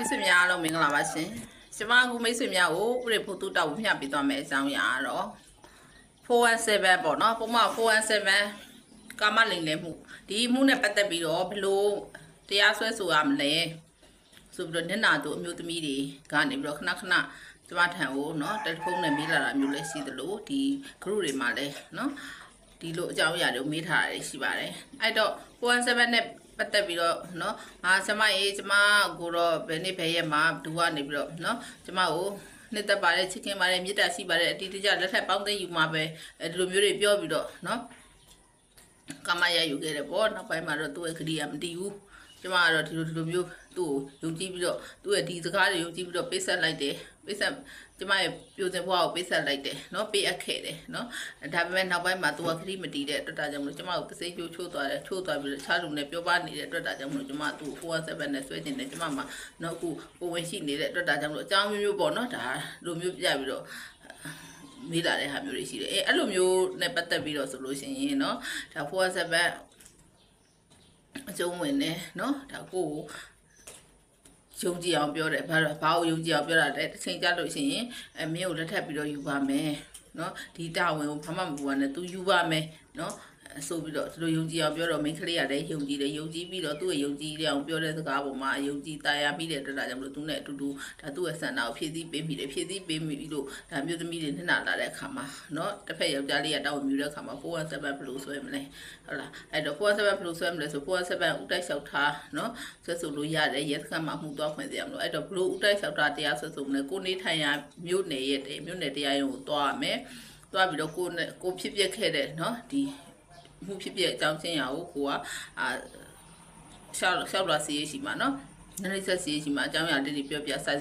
မိတ်ဆွေများအားလုံးမင်္ဂလာပါရှင်ကျွန်မအခုမိတ်ဆွေများကိုဥရိဖို့တူတောက်မျှပေးသွားမယ်အကြောင်းအရာတော့417ပေါ့နော်ပုံမှန်417ကာမလိမ်လည်မှုဒီမှုနဲ့ပတ်သက်ပြီးတော့ဘလို့တရားစွဲဆိုရမလဲဆိုပြီးတော့နင့်နာတို့အမျိုးသမီးတွေကနေပြီးတော့ခဏခဏကျမထံကိုเนาะတယ်လီဖုန်းနဲ့မေးလာတာမျိုးလည်းရှိသလိုဒီ group တွေမှာလည်းเนาะဒီလိုအကြောင်းအရာတွေမေးထားတာရှိပါတယ်အဲ့တော့417နဲ့ပတ်သက်ပြီးတော့เนาะကျမရေးကျမကိုတော့ဘယ်နေ့ဘယ်ရက်မှာဒူကနေပြီးတော့เนาะကျမကိုနှစ်သက်ပါတယ်ချစ်ခင်ပါတယ်မေတ္တာရှိပါတယ်အတီးတကြလက်ထပ်ပေါင်းသိယူမှာပဲဒီလိုမျိုးတွေပြောပြီးတော့เนาะကမရယူခဲ့တယ်ပေါ့နောက်ပိုင်းမှာတော့သူ့ရဲ့ခရီးကမတည်ဘူးကျမကတော့ဒီလိုမျိုးသူ့ကိုယုံကြည်ပြီးတော့သူ့ရဲ့ဒီစကားတွေယုံကြည်ပြီးတော့ပေးဆက်လိုက်တယ်ပေးဆက်ကျမရဲ့ပြိုစင်ဘွားကိုပေးဆက်လိုက်တယ်เนาะပေးအပ်ခဲ့တယ်เนาะဒါပေမဲ့နောက်ပိုင်းမှာသူကခရီးမတည်တဲ့အတွက်ဒါကြောင့်မလို့ကျမကိုပစိတ်ချိုးသွားတယ်ချိုးသွားပြီးတော့ခြားလူနဲ့ပြောပါနေတဲ့အတွက်ဒါကြောင့်မလို့ကျမသူ့417နဲ့ဆွဲတင်တယ်ကျမမှာနောက်အခုကိုဝင်ရှိနေတဲ့အတွက်ဒါကြောင့်မလို့အကြောင်းမျိုးမျိုးပေါ့เนาะဒါလိုမျိုးပြပြီးတော့မေးလာတဲ့ဟာမျိုးတွေရှိတယ်အဲ့လိုမျိုးနဲ့ပတ်သက်ပြီးတော့ဆိုလို့ရှိရင်เนาะဒါ417အကျုံးဝင်နေเนาะဒါကိုယုံကြည်အောင်ပြောတယ်ဘာကိုယုံကြည်အောင်ပြောတာလဲတစ်ချိန်ကြာလို့ရှိရင်မင်းကိုလက်ထပ်ပြီးတော့ယူပါမယ်เนาะဒီတာဝန်ကိုဘာမှမပူပါနဲ့ तू ယူပါမယ်เนาะဆိုပြီးတော့ဒီလိုယုံကြည်အောင်ပြောတော့မိန်းကလေးကလည်းယုံကြည်တယ်ယုံကြည်ပြီးတော့သူ့ရဲ့ယုံကြည်အောင်ပြောတဲ့စကားပေါ်မှာယုံကြည်တာယာမိတဲ့အတွက်ဒါကြောင့်မလို့သူနဲ့အတူတူဒါသူ့ရဲ့ဆန္ဒကိုဖြည့်ဆည်းပေးမိတယ်ဖြည့်ဆည်းပေးမိလို့ဒါမျိုးသမီးတွေနှစ်နာလာတဲ့အခါမှာเนาะတစ်ဖက်ယောက်ျားလေးကတောင်းမြူတဲ့အခါမှာ417ဘလို့ဆွဲမလဲဟုတ်လားအဲ့တော့417ဘလို့ဆွဲမလဲဆို417ဥတိုက်လျှောက်ထားเนาะဆွဲဆိုလို့ရတယ်ရဲစခန်းမှာမှုသွားခွင့်ရမလို့အဲ့တော့ဘလို့ဥတိုက်လျှောက်ထားတရားဆွဲဆိုမလဲကိုနေထိုင်ရမြို့နယ်ရဲ့မြို့နယ်တရားရုံးကိုသွားရမယ်သွားပြီးတော့ကိုဖြစ်ပြခဲ့တဲ့เนาะဒီမှုဖြစ်ပြအကြောင်းချင်းရာကိုကိုကရှောက်လာစီရှိမှာเนาะနည်းနည်းဆက်စီရှိမှာအကြောင်းအရာလေးတွေပြောပြစာ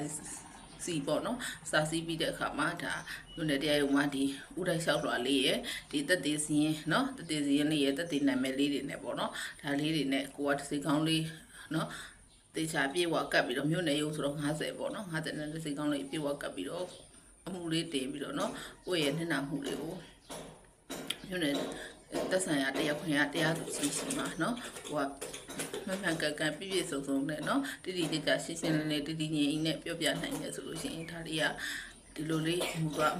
စီပေါ့เนาะစာစီပြီးတဲ့အခါမှာဒါမြို့နယ်တရားရုံးမှာဒီဥတိုင်းလျှောက်လွှာလေးရယ်ဒီတက်သေးစီရင်เนาะတက်သေးစီရင်လေးရယ်တက်သေးနာမည်လေးတွေနဲ့ပေါ့เนาะဒါလေးတွေနဲ့ကိုကတစ်စိကောင်းလေးเนาะတေချာပြေဝကပ်ပြီးတော့မြို့နယ်ရုံးဆိုတော့50ပေါ့เนาะ50နဲ့တစ်စိကောင်းလေးပြေဝကပ်ပြီးတော့အမှုလေးတင်ပြီးတော့เนาะကိုယ့်ရဲ့နှစ်နာမှုလေးကိုမြို့နယ်သက်ဆိုင်ရာတရားခွင့်ရတရားသူကြီးရှိမှာเนาะဟိုကမှန်မှန်ကန်ပြည့်စုံစုံနဲ့เนาะတိတိကျကျရှင်းရှင်းလင်းလင်းတည်ငြိမ်နဲ့ပြောပြနိုင်တယ်ဆိုလို့ရှိရင်ဒါတွေကဒီလိုလေး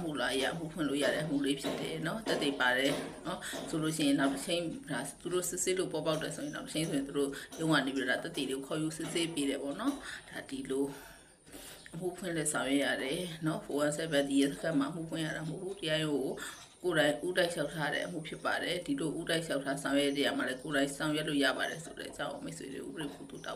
မှုလာရမှုဖွင့်လို့ရတဲ့မှုလေးဖြစ်တယ်เนาะတက်တည်ပါတယ်เนาะဆိုလို့ရှိရင်နောက်တစ်ချိန်ဒါသူတို့စစ်စစ်လို့ပေါ်ပေါက်တယ်ဆိုရင်နောက်တစ်ချိန်ဆိုရင်သူတို့ရုံးကနေပြီးတော့တက်တည်တွေကိုခေါ်ယူစစ်စစ်ပေးတယ်ပေါ့เนาะဒါဒီလိုအမှုဖွင့်လက်ဆောင်ရရတယ်เนาะ417ဒီရက်စခန်းမှာမှုဖွင့်ရတာမဟုတ်ဘူးတရားရုံးကိုယ်တိုင်ဥတိုက်လျှောက်ထားတဲ့အမှုဖြစ်ပါတယ်ဒီလိုဥတိုက်လျှောက်ထားဆောင်ရွက်ရတဲ့နေရာမှာလည်းကိုယ်တိုင်ဆောင်ရွက်လို့ရပါတယ်ဆိုတဲ့အကြောင်းမိတ်ဆွေတွေဥပဒေဖို့တူတောက်